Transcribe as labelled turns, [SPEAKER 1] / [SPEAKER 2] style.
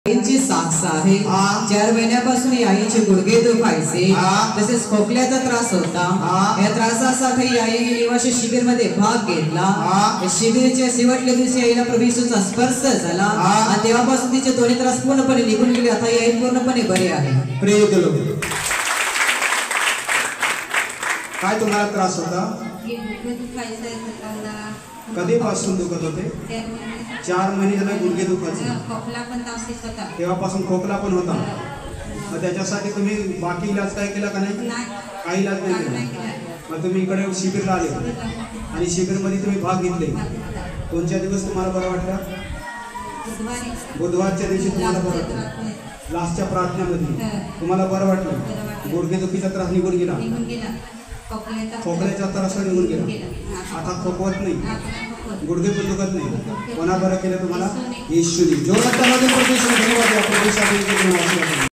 [SPEAKER 1] आईची साक्ष आहे. 4 महिन्यापासून आईचे गुडघे दुखायचे, तसेच खोकल्याचा त्रास होता. या त्रासासाठी आई निवासी शिबिर मध्ये भाग घेतला. शिबिरच्या शेवटल्या दिवशी आईला प्रभू येशूचा स्पर्श झाला आणि तेव्हापासून तिचे दोन्ही त्रास पूर्णपणे निघून गेले. आता आई पूर्णपणे बरे आहे.
[SPEAKER 2] Praise the Lord. काय तुम्हाला त्रास होता? कधीपासून दुखत होते? 4 महिने झाले गुडघे दुखायचे. तेव्हापासून खोकला पण होता. मग त्याच्यासाठी तुम्ही बाकी इलाज काय केला का नाही? काही इलाज नाही केला. मग तुम्ही इकडे शिबिरला आले आणि शिबिरमध्ये तुम्ही भाग घेतले. कोणत्या दिवस तुम्हाला बरं वाटलं? बुधवारच्या दिवशी तुम्हाला बरं वाटलं. लास्टच्या प्रार्थनेमध्ये तुम्हाला बरं वाटलं. गुडघेदुखीचा त्रास निघून गेला. खोकल्याचा त्रास निघून गेला. आता खोकवत नाही, गुडघे पण दुखत नाही. कोणा बरं केलं तुम्हाला? येशूने. जोरात धन्यवाद.